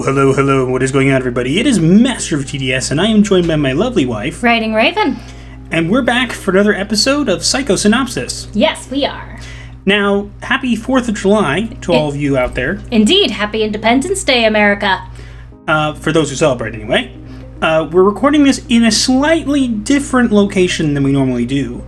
Hello, what is going on, everybody? It is Master of TDS, and I am joined by my lovely wife, Writing Raven. And we're back for another episode of Psycho-Synopsis. Yes, we are. Now, happy 4th of July to all of you out there. Indeed, happy Independence Day, America. For those who celebrate, anyway. We're recording this in a slightly different location than we normally do,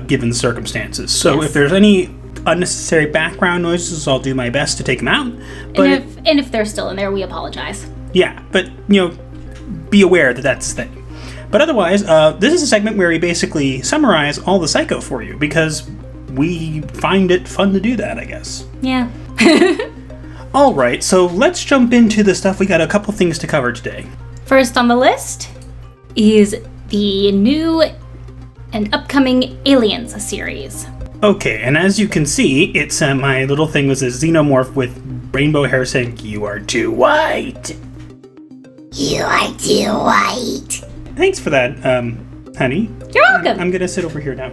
given the circumstances. So Yes. if there's any unnecessary background noises, I'll do my best to take them out. But And if they're still in there, we apologize. yeah, but, be aware that that's the thing. But otherwise, this is a segment where we basically summarize all the Psycho for you, because we find it fun to do that, I guess. Yeah. Alright, so let's jump into the stuff. We got a couple things to cover today. First on the list is the new and upcoming Aliens series. Okay, and as you can see, it's my little thing was a xenomorph with rainbow hair saying, "You are too white." You are too white. Thanks for that, honey. You're welcome. I'm gonna sit over here now.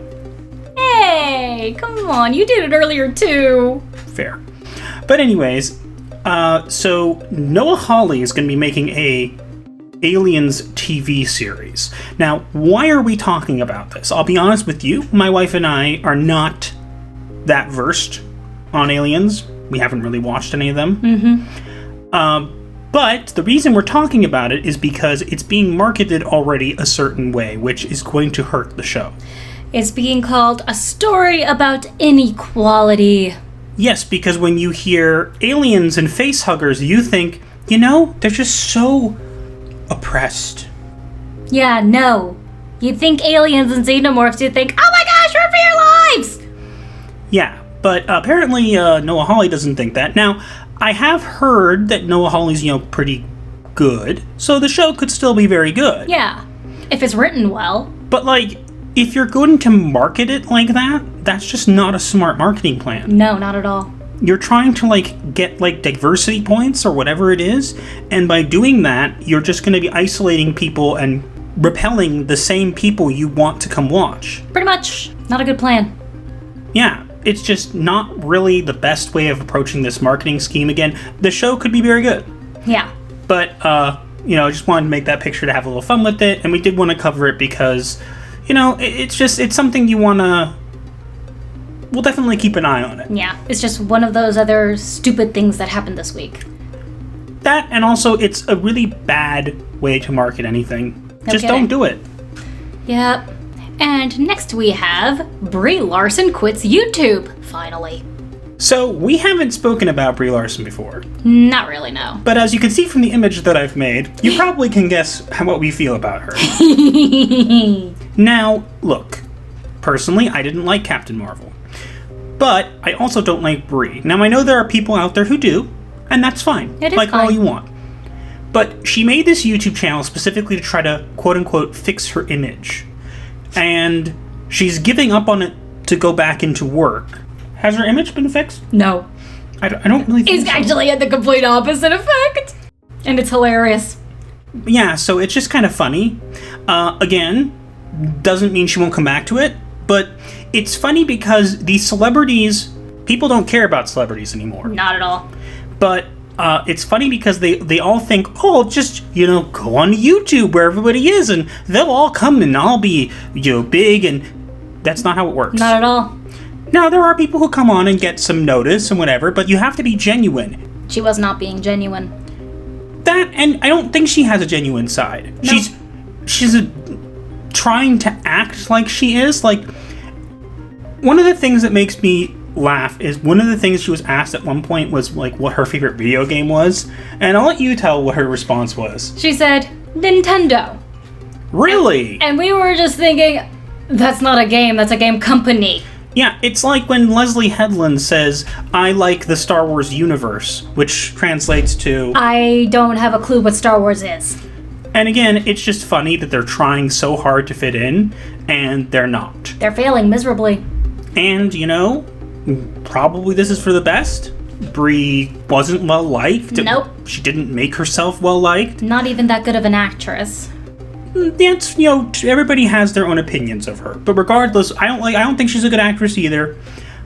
Hey, come on, you did it earlier too. Fair. But anyways, so Noah Hawley is going to be making a Aliens TV series. Now, why are we talking about this? I'll be honest with you, my wife and I are not that versed on Aliens. We haven't really watched any of them. But the reason we're talking about it is because it's being marketed already a certain way, which is going to hurt the show. It's being called a story about inequality. Yes, because when you hear aliens and facehuggers, you think, they're just so oppressed. Yeah, no. You'd think aliens and xenomorphs, you'd think, oh my gosh, run for your lives! Yeah, but apparently Noah Hawley doesn't think that. Now, I have heard that Noah Hawley's, pretty good, so the show could still be very good. Yeah, if it's written well. But, if you're going to market it like that, that's just not a smart marketing plan. No, not at all. You're trying to, get, diversity points or whatever it is, and by doing that, you're just going to be isolating people and repelling the same people you want to come watch. Pretty much. Not a good plan. Yeah, it's just not really the best way of approaching this marketing scheme again. The show could be very good. Yeah. But, I just wanted to make that picture to have a little fun with it, and we did want to cover it because, it's something you want to... We'll definitely keep an eye on it. Yeah, it's just one of those other stupid things that happened this week. That, and also, it's a really bad way to market anything. No Just kidding. don't do it. Yep. And next we have Brie Larson quits YouTube, finally. So, we haven't spoken about Brie Larson before. Not really, no. But as you can see from the image that I've made, you probably can guess what we feel about her. Now, look. Personally, I didn't like Captain Marvel. But I also don't like Brie. Now, I know there are people out there who do, and that's fine. It is like fine. all you want. But she made this YouTube channel specifically to try to, quote-unquote, fix her image. And she's giving up on it to go back into work. Has her image been fixed? No. I don't really think It's so. actually had the complete opposite effect. And it's hilarious. Yeah, so it's just kind of funny. Again, doesn't mean she won't come back to it, but it's funny because these celebrities, people don't care about celebrities anymore. Not at all. But it's funny because they all think, oh, just, go on YouTube where everybody is and they'll all come and I'll be, big, and that's not how it works. Not at all. Now, there are people who come on and get some notice and whatever, but you have to be genuine. She was not being genuine. That, and I don't think she has a genuine side. No. She's trying to act like she is. One of the things that makes me laugh is one of the things she was asked at one point was what her favorite video game was, and I'll let you tell what her response was. She said, Nintendo. Really? And we were just thinking, that's not a game, that's a game company. Yeah, it's like when Leslie Headland says, I like the Star Wars universe, which translates to... I don't have a clue what Star Wars is. And again, it's just funny that they're trying so hard to fit in, and they're not. They're failing miserably. And, probably this is for the best. Brie wasn't well-liked. Nope. She didn't make herself well-liked. Not even that good of an actress. That's, everybody has their own opinions of her. But regardless, I don't think she's a good actress either.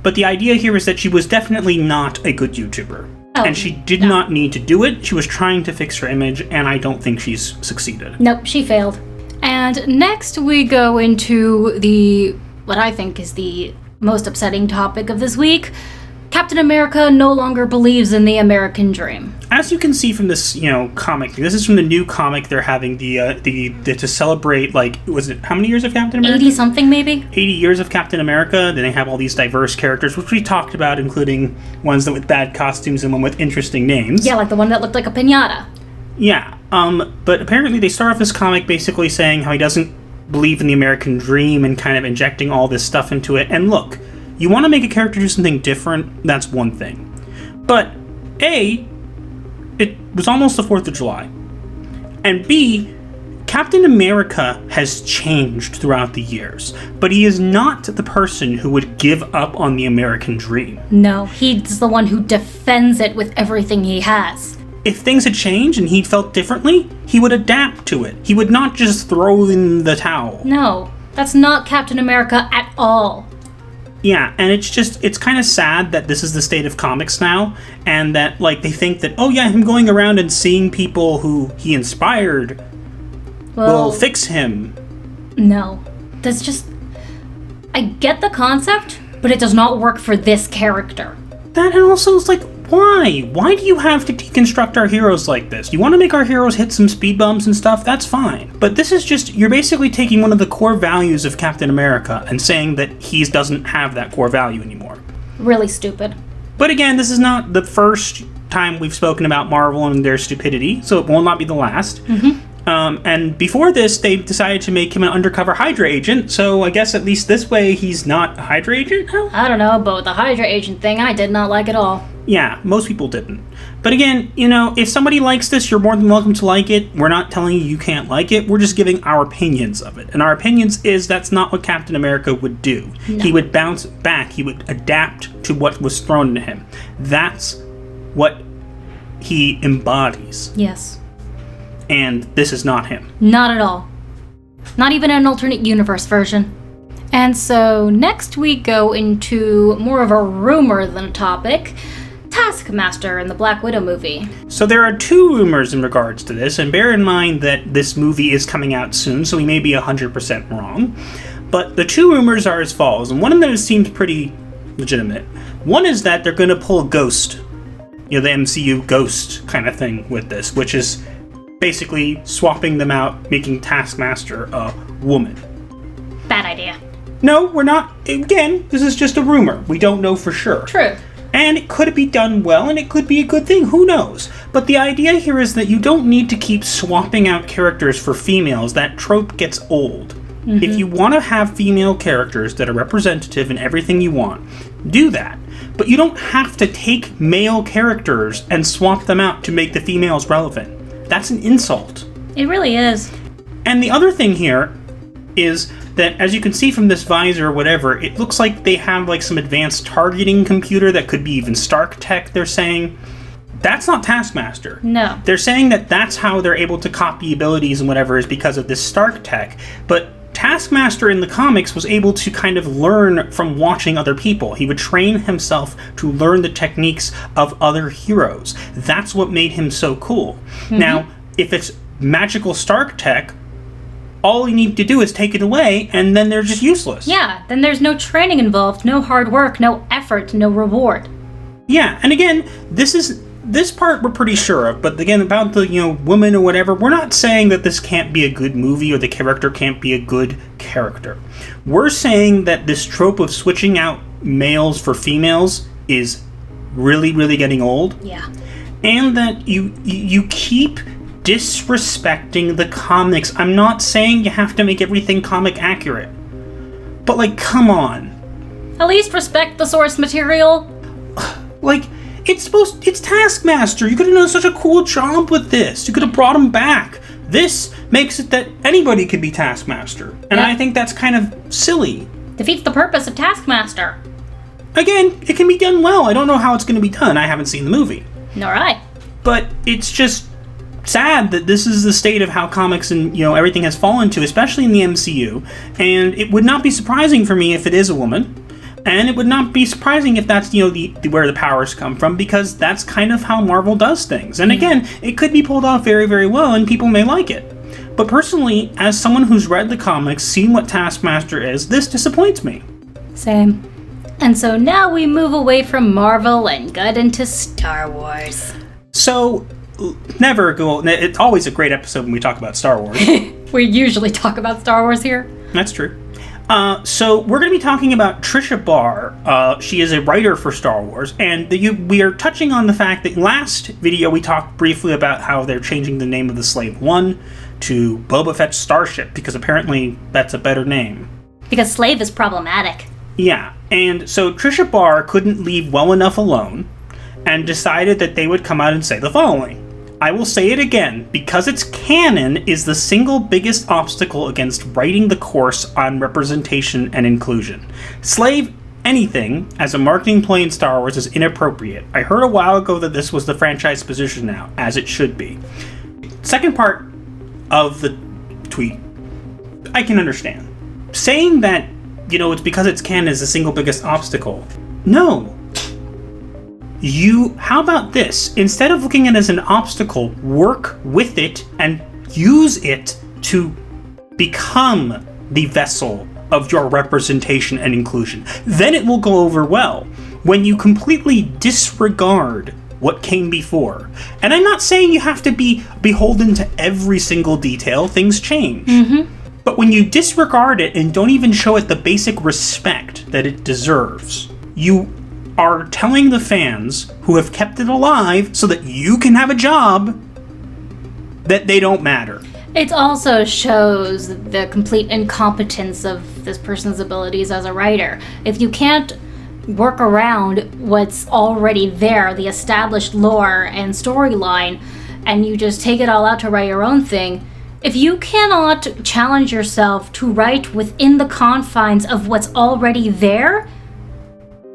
But the idea here is that she was definitely not a good YouTuber. And she did not need to do it. She was trying to fix her image, and I don't think she's succeeded. Nope, she failed. And next we go into what I think is the most upsetting topic of this week. Captain America no longer believes in the American dream. As you can see from this, comic, this is from the new comic. They're having the to celebrate, was it how many years of Captain America? 80 something maybe? 80 years of Captain America. Then they have all these diverse characters, which we talked about, including ones that with bad costumes and one with interesting names. Yeah, like the one that looked like a piñata. Yeah, but apparently they start off this comic basically saying how he doesn't believe in the American dream and kind of injecting all this stuff into it. And look, you want to make a character do something different, that's one thing. But A, it was almost the 4th of July. And B, Captain America has changed throughout the years, but he is not the person who would give up on the American dream. No, he's the one who defends it with everything he has. If things had changed and he felt differently, he would adapt to it. He would not just throw in the towel. No, that's not Captain America at all. Yeah, and it's kind of sad that this is the state of comics now, and that, they think that, oh yeah, him going around and seeing people who he inspired will fix him. No. That's just... I get the concept, but it does not work for this character. That and also is why? Why do you have to deconstruct our heroes like this? You want to make our heroes hit some speed bumps and stuff? That's fine. But this is just, you're basically taking one of the core values of Captain America and saying that he doesn't have that core value anymore. Really stupid. But again, this is not the first time we've spoken about Marvel and their stupidity, so it will not be the last. Mm-hmm. And before this, they decided to make him an undercover Hydra agent, so I guess at least this way he's not a Hydra agent now? I don't know, but with the Hydra agent thing, I did not like at all. Yeah, most people didn't. But again, if somebody likes this, you're more than welcome to like it. We're not telling you can't like it. We're just giving our opinions of it. And our opinions is that's not what Captain America would do. No. He would bounce back. He would adapt to what was thrown to him. That's what he embodies. Yes. And this is not him. Not at all. Not even an alternate universe version. And so next we go into more of a rumor than a topic. Taskmaster in the Black Widow movie. So there are 2 rumors in regards to this, and bear in mind that this movie is coming out soon, so we may be 100% wrong. But the 2 rumors are as follows, and one of them seems pretty legitimate. One is that they're going to pull a Ghost, the MCU Ghost kind of thing with this, which is basically swapping them out, making Taskmaster a woman. Bad idea. No, we're not. Again, this is just a rumor. We don't know for sure. True. And it could be done well, and it could be a good thing. Who knows? But the idea here is that you don't need to keep swapping out characters for females. That trope gets old. Mm-hmm. If you want to have female characters that are representative in everything you want, do that. But you don't have to take male characters and swap them out to make the females relevant. That's an insult. It really is. And the other thing here is that, as you can see from this visor or whatever, it looks like they have some advanced targeting computer that could be even Stark tech, they're saying. That's not Taskmaster. No. They're saying that that's how they're able to copy abilities and whatever is because of this Stark tech. But Taskmaster in the comics was able to kind of learn from watching other people. He would train himself to learn the techniques of other heroes. That's what made him so cool. Mm-hmm. Now, if it's magical Stark tech, all you need to do is take it away, and then they're just useless. Yeah, then there's no training involved, no hard work, no effort, no reward. Yeah, and again, this part we're pretty sure of, but again, about the, woman or whatever, we're not saying that this can't be a good movie or the character can't be a good character. We're saying that this trope of switching out males for females is really, really getting old. Yeah. And that you keep disrespecting the comics. I'm not saying you have to make everything comic accurate, but come on. At least respect the source material. It's Taskmaster. You could have done such a cool job with this. You could have brought him back. This makes it that anybody could be Taskmaster. And yeah. I think that's kind of silly. Defeats the purpose of Taskmaster. Again, it can be done well. I don't know how it's going to be done. I haven't seen the movie. Nor I. But it's just sad that this is the state of how comics and everything has fallen to, especially in the MCU. And it would not be surprising for me if it is a woman. And it would not be surprising if that's, where the powers come from, because that's kind of how Marvel does things. And again, it could be pulled off very, very well, and people may like it. But personally, as someone who's read the comics, seen what Taskmaster is, this disappoints me. Same. And so now we move away from Marvel and get into Star Wars. So, it's always a great episode when we talk about Star Wars. We usually talk about Star Wars here. That's true. So we're going to be talking about Trisha Barr. She is a writer for Star Wars, and we are touching on the fact that last video we talked briefly about how they're changing the name of the Slave One to Boba Fett Starship, because apparently that's a better name. Because Slave is problematic. Yeah, and so Trisha Barr couldn't leave well enough alone, and decided that they would come out and say the following. I will say it again, because it's canon is the single biggest obstacle against writing the course on representation and inclusion. Slave anything as a marketing ploy in Star Wars is inappropriate. I heard a while ago that this was the franchise position now, as it should be. Second part of the tweet, I can understand. Saying that, it's because it's canon is the single biggest obstacle. No. How about this? Instead of looking at it as an obstacle, work with it and use it to become the vessel of your representation and inclusion. Then it will go over well. When you completely disregard what came before. And I'm not saying you have to be beholden to every single detail. Things change. Mm-hmm. But when you disregard it and don't even show it the basic respect that it deserves, you are telling the fans who have kept it alive so that you can have a job that they don't matter. It also shows the complete incompetence of this person's abilities as a writer. If you can't work around what's already there, the established lore and storyline, and you just take it all out to write your own thing, if you cannot challenge yourself to write within the confines of what's already there,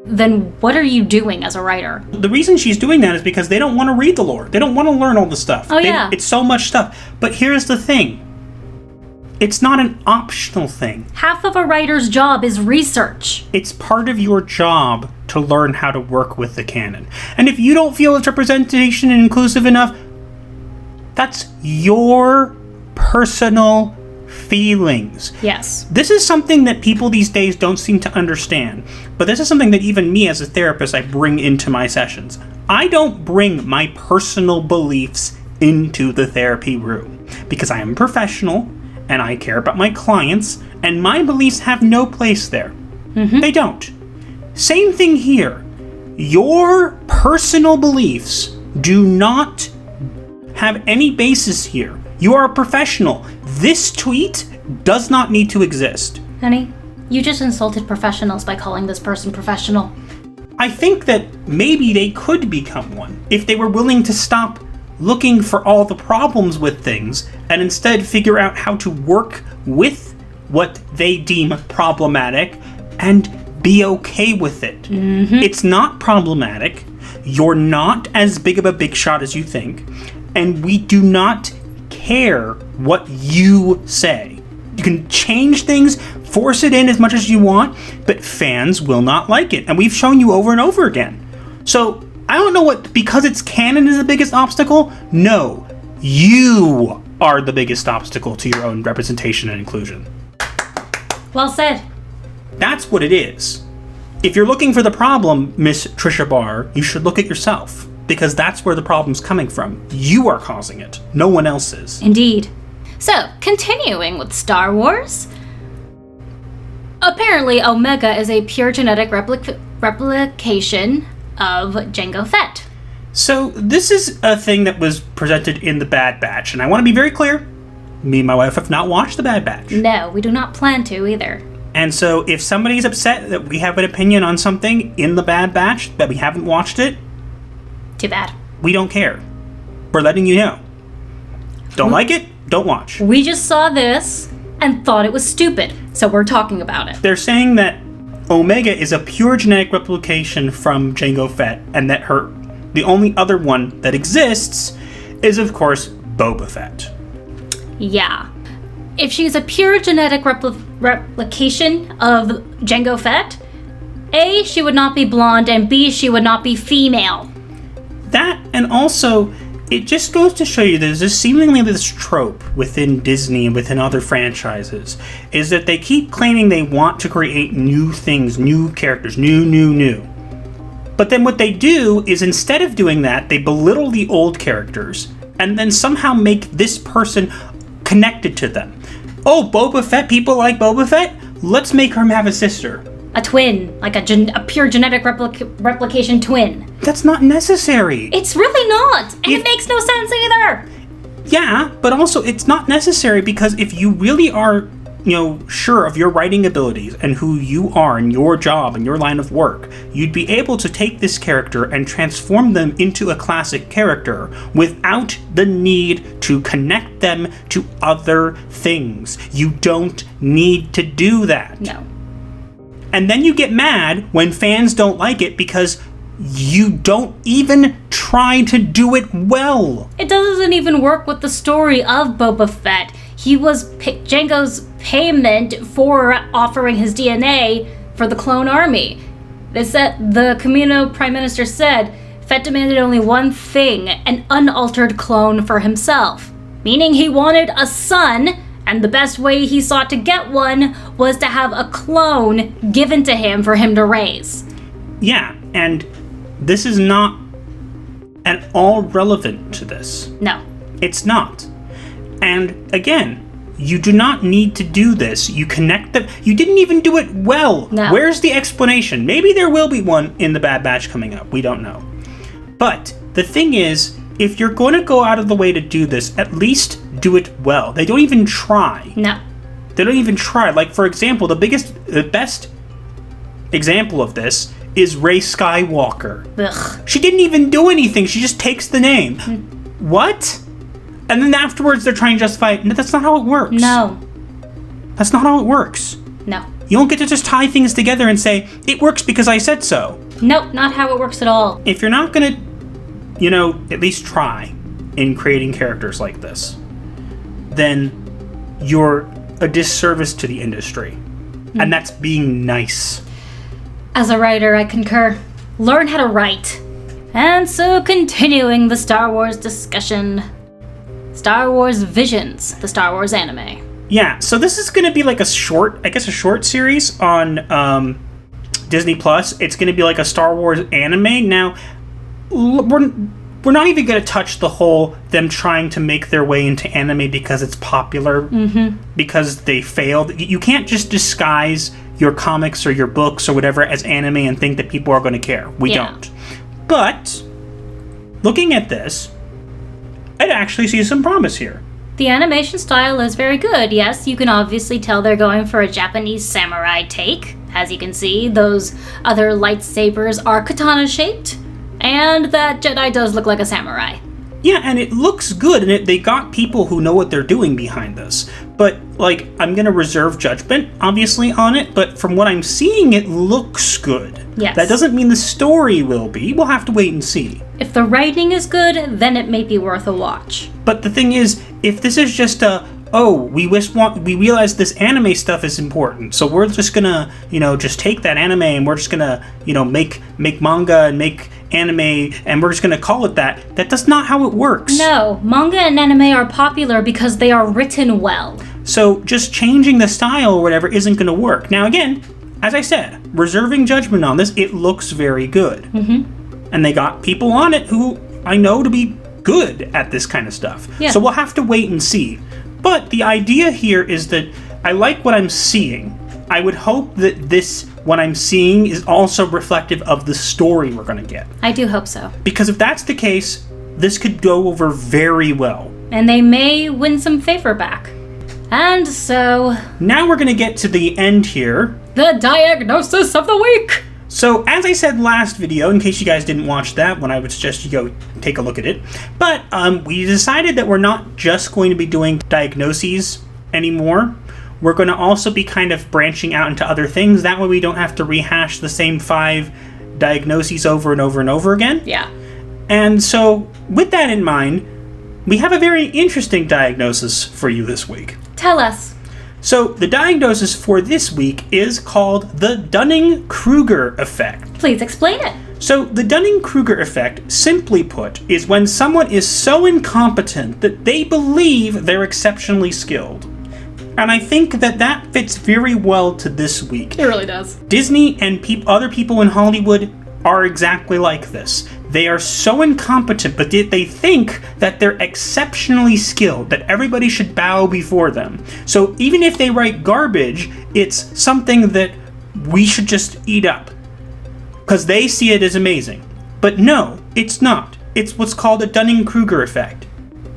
then what are you doing as a writer? The reason she's doing that is because they don't want to read the lore. They don't want to learn all the stuff. Oh, yeah. It's so much stuff. But here's the thing. It's not an optional thing. Half of a writer's job is research. It's part of your job to learn how to work with the canon. And if you don't feel it's representation and inclusive enough, that's your personal feelings. Yes. This is something that people these days don't seem to understand, but this is something that even me as a therapist I bring into my sessions. I don't bring my personal beliefs into the therapy room because I am a professional and I care about my clients, and my beliefs have no place there. Mm-hmm. They don't. Same thing here. Your personal beliefs do not have any basis here. You are a professional. This tweet does not need to exist. Honey, you just insulted professionals by calling this person professional. I think that maybe they could become one if they were willing to stop looking for all the problems with things and instead figure out how to work with what they deem problematic and be okay with it. Mm-hmm. It's not problematic. You're not as big of a big shot as you think. And we do not care what you say. You can change things, force it in as much as you want, but fans will not like it. And we've shown you over and over again. So I don't know what, because it's canon is the biggest obstacle? No, you are the biggest obstacle to your own representation and inclusion. Well said. That's what it is. If you're looking for the problem, Miss Trisha Barr, you should look at yourself, because that's where the problem's coming from. You are causing it. No one else is. Indeed. So, continuing with Star Wars. Apparently, Omega is a pure genetic replication of Jango Fett. So, this is a thing that was presented in The Bad Batch, and I want to be very clear. Me and my wife have not watched The Bad Batch. No, we do not plan to either. And so, if somebody's upset that we have an opinion on something in The Bad Batch, that we haven't watched it, too bad. We don't care. We're letting you know. Don't like it? Don't watch. We just saw this and thought it was stupid, so we're talking about it. They're saying that Omega is a pure genetic replication from Jango Fett, and that the only other one that exists is, of course, Boba Fett. Yeah. If she's a pure genetic replication of Jango Fett, A, she would not be blonde, and B, she would not be female. That, and also, it just goes to show you there's this seemingly this trope within Disney and within other franchises, is that they keep claiming they want to create new things, new characters, new. But then what they do is instead of doing that, they belittle the old characters and then somehow make this person connected to them. Oh, Boba Fett, people like Boba Fett? Let's make her have a sister. A twin, like a pure genetic replication twin. That's not necessary. It's really not, and it makes no sense either. Yeah, but also it's not necessary because if you really are, sure of your writing abilities and who you are and your job and your line of work, you'd be able to take this character and transform them into a classic character without the need to connect them to other things. You don't need to do that. No. And then you get mad when fans don't like it because you don't even try to do it well. It doesn't even work with the story of Boba Fett. He was Jango's payment for offering his DNA for the clone army. The Kamino Prime Minister said Fett demanded only one thing, an unaltered clone for himself, meaning he wanted a son, and the best way he sought to get one was to have a clone given to him for him to raise. Yeah, and this is not at all relevant to this. No. It's not. And again, you do not need to do this. You connect them. You didn't even do it well. No. Where's the explanation? Maybe there will be one in the Bad Batch coming up. We don't know. But the thing is, if you're going to go out of the way to do this, at least do it well. They don't even try. No. They don't even try. Like, for example, the best example of this is Rey Skywalker. Ugh. She didn't even do anything. She just takes the name. What? And then afterwards they're trying to justify it. No, that's not how it works. No. That's not how it works. No. You don't get to just tie things together and say, it works because I said so. Nope, not how it works at all. If you're not going to, at least try in creating characters like this, then you're a disservice to the industry. And that's being nice. As a writer, I concur. Learn how to write. And so, continuing the Star Wars discussion. Star Wars Visions, the Star Wars anime. Yeah, so this is going to be like a short series on Disney Plus. It's going to be like a Star Wars anime. Now, we're not even going to touch the whole them trying to make their way into anime because it's popular, because they failed. You can't just disguise your comics or your books or whatever as anime and think that people are going to care. We don't. But, looking at this, I'd actually see some promise here. The animation style is very good. Yes, you can obviously tell they're going for a Japanese samurai take. As you can see, those other lightsabers are katana-shaped, and that Jedi does look like a samurai. Yeah, and it looks good, and they got people who know what they're doing behind this. But, I'm going to reserve judgment, obviously, on it, but from what I'm seeing, it looks good. Yes. That doesn't mean the story will be. We'll have to wait and see. If the writing is good, then it may be worth a watch. But the thing is, if this is just we realize this anime stuff is important, so we're just gonna, just take that anime and we're just gonna, make manga and make anime and we're just gonna call it that. That's not how it works. No, manga and anime are popular because they are written well. So just changing the style or whatever isn't gonna work. Now again, as I said, reserving judgment on this, it looks very good. And they got people on it who I know to be good at this kind of stuff. Yeah. So we'll have to wait and see. But the idea here is that I like what I'm seeing. I would hope that what I'm seeing is also reflective of the story we're going to get. I do hope so. Because if that's the case, this could go over very well. And they may win some favor back. And so... now we're going to get to the end here. The diagnosis of the week! So, as I said last video, in case you guys didn't watch that one, I would suggest you go take a look at it. But we decided that we're not just going to be doing diagnoses anymore. We're going to also be kind of branching out into other things. That way we don't have to rehash the same 5 diagnoses over and over and over again. Yeah. And so, with that in mind, we have a very interesting diagnosis for you this week. Tell us. So the diagnosis for this week is called the Dunning-Kruger Effect. Please explain it. So the Dunning-Kruger Effect, simply put, is when someone is so incompetent that they believe they're exceptionally skilled. And I think that fits very well to this week. It really does. Disney and other people in Hollywood are exactly like this. They are so incompetent, but they think that they're exceptionally skilled, that everybody should bow before them. So even if they write garbage, it's something that we should just eat up, because they see it as amazing. But no, it's not. It's what's called a Dunning-Kruger Effect.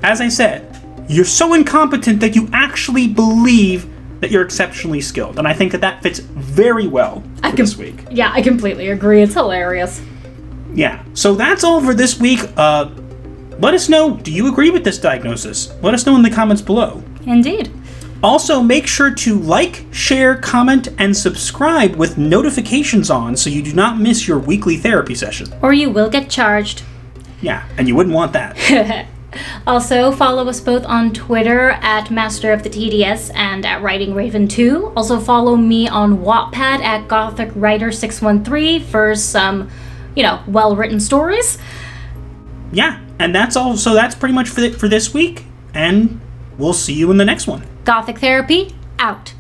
As I said, you're so incompetent that you actually believe that you're exceptionally skilled. And I think that fits very well for this week. Yeah, I completely agree. It's hilarious. Yeah, so that's all for this week. Let us know, do you agree with this diagnosis? Let us know in the comments below. Indeed. Also, make sure to like, share, comment, and subscribe with notifications on so you do not miss your weekly therapy session. Or you will get charged. Yeah, and you wouldn't want that. Also, follow us both on Twitter at Master of the TDS and at Writing Raven 2. Also, follow me on Wattpad at Gothic Writer 613 for some, well-written stories. Yeah, and that's all. So that's pretty much for this week, and we'll see you in the next one. Gothic Therapy, out.